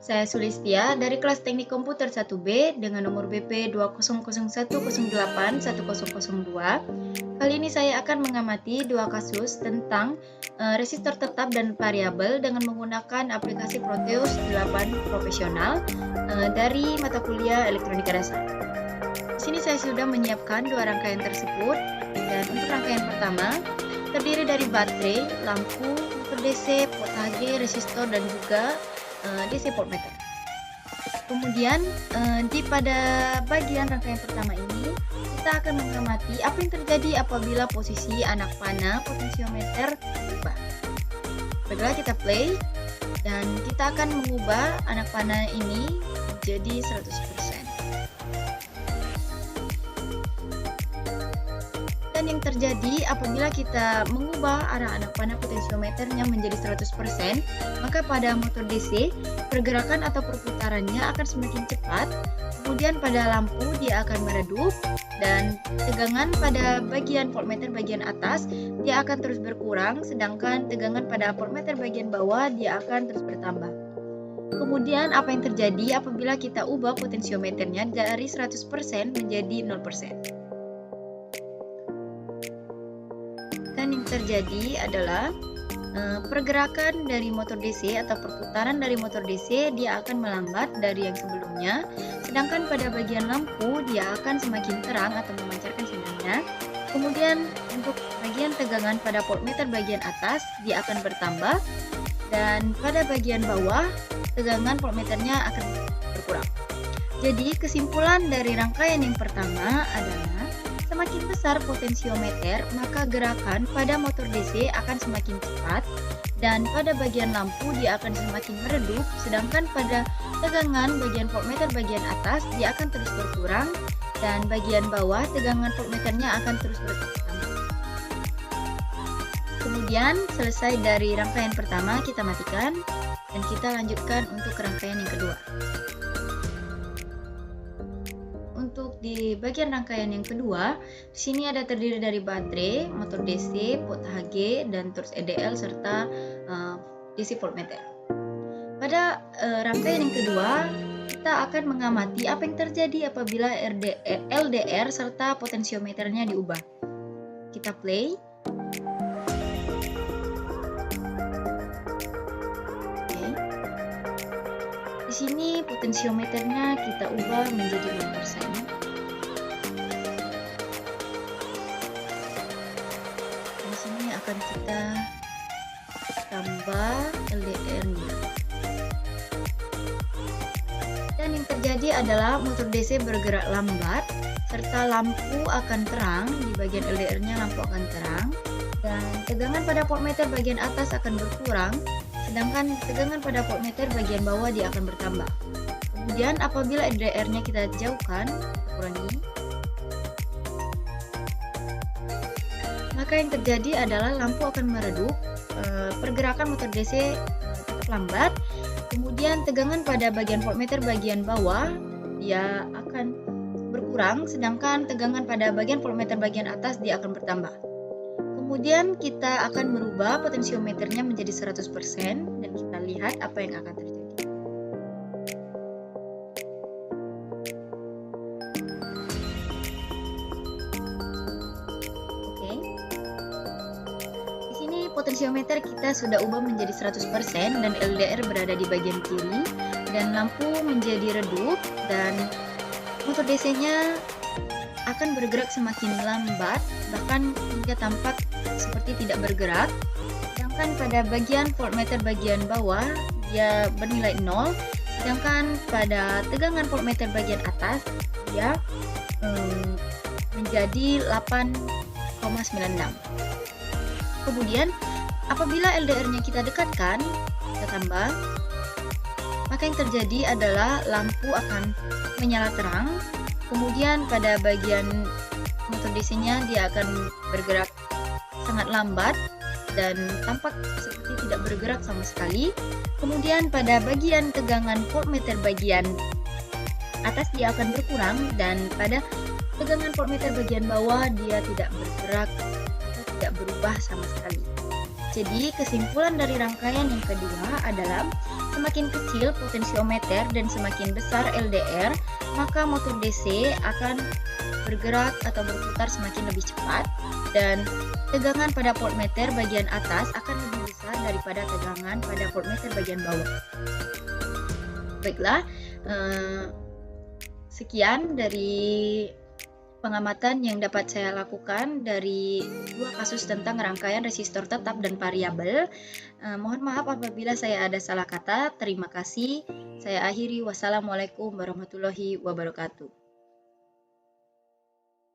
Saya Sulistia dari kelas Teknik Komputer 1B dengan nomor BP 2001081002. Kali ini saya akan mengamati dua kasus tentang resistor tetap dan variabel dengan menggunakan aplikasi Proteus 8 Profesional dari mata kuliah Elektronika Dasar. Di sini saya sudah menyiapkan dua rangkaian tersebut, dan untuk rangkaian pertama terdiri dari baterai, lampu, motor DC, pot HG, resistor, dan juga DC voltmeter. Kemudian pada bagian rangkaian pertama ini kita akan mengamati apa yang terjadi apabila posisi anak panah potensiometer berubah. Baiklah, kita play dan kita akan mengubah anak panah ini menjadi 100%. Dan yang terjadi apabila kita mengubah arah anak panah potensiometernya menjadi 100%, maka pada motor DC, pergerakan atau perputarannya akan semakin cepat, kemudian pada lampu dia akan meredup, dan tegangan pada bagian voltmeter bagian atas dia akan terus berkurang, sedangkan tegangan pada voltmeter bagian bawah dia akan terus bertambah. Kemudian apa yang terjadi apabila kita ubah potensiometernya dari 100% menjadi 0%? Dan yang terjadi adalah pergerakan dari motor DC atau perputaran dari motor DC dia akan melambat dari yang sebelumnya, sedangkan pada bagian lampu dia akan semakin terang atau memancarkan sinarnya. Kemudian untuk bagian tegangan pada voltmeter bagian atas dia akan bertambah, dan pada bagian bawah tegangan voltmeternya akan berkurang. Jadi kesimpulan dari rangkaian yang pertama adalah semakin besar potensiometer, maka gerakan pada motor DC akan semakin cepat, dan pada bagian lampu dia akan semakin meredup, sedangkan pada tegangan bagian voltmeter bagian atas dia akan terus berkurang, dan bagian bawah tegangan voltmeternya akan terus bertambah. Kemudian selesai dari rangkaian pertama, kita matikan dan kita lanjutkan untuk rangkaian yang kedua. Untuk di bagian rangkaian yang kedua, di sini ada terdiri dari baterai, motor DC, pot HG, dan terus EDL serta DC voltmeter. Pada rangkaian yang kedua, kita akan mengamati apa yang terjadi apabila LDR serta potensiometernya diubah. Kita play. Di sini potensiometernya kita ubah menjadi 0%. Di sini akan kita tambah LDR-nya. Dan yang terjadi adalah motor DC bergerak lambat, serta lampu akan terang, di bagian LDR-nya lampu akan terang, dan tegangan pada voltmeter bagian atas akan berkurang, sedangkan tegangan pada voltmeter bagian bawah dia akan bertambah. Kemudian apabila LDR-nya kita jauhkan, kita kurangi, maka yang terjadi adalah lampu akan meredup, pergerakan motor DC tetap lambat, kemudian tegangan pada bagian voltmeter bagian bawah dia akan berkurang, sedangkan tegangan pada bagian voltmeter bagian atas dia akan bertambah. Kemudian kita akan merubah potensiometernya menjadi 100% dan kita lihat apa yang akan terjadi. Oke. Di sini potensiometer kita sudah ubah menjadi 100% dan LDR berada di bagian kiri, dan lampu menjadi redup, dan motor DC-nya akan bergerak semakin lambat, bahkan hingga tampak seperti tidak bergerak. Sedangkan pada bagian voltmeter bagian bawah dia bernilai 0, sedangkan pada tegangan voltmeter bagian atas dia menjadi 8,96. Kemudian apabila LDR-nya kita dekatkan, kita tambah, maka yang terjadi adalah lampu akan menyala terang. Kemudian pada bagian motor DC-nya dia akan bergerak sangat lambat dan tampak seperti tidak bergerak sama sekali. Kemudian pada bagian tegangan voltmeter bagian atas dia akan berkurang, dan pada tegangan voltmeter bagian bawah dia tidak bergerak atau tidak berubah sama sekali. Jadi kesimpulan dari rangkaian yang kedua adalah Semakin kecil potensiometer dan semakin besar LDR, maka motor DC akan bergerak atau berputar semakin lebih cepat, dan tegangan pada voltmeter bagian atas akan lebih besar daripada tegangan pada voltmeter bagian bawah. Baiklah, sekian dari pengamatan yang dapat saya lakukan dari dua kasus tentang rangkaian resistor tetap dan variabel. Mohon maaf apabila saya ada salah kata. Terima kasih. Saya akhiri. Wassalamualaikum warahmatullahi wabarakatuh.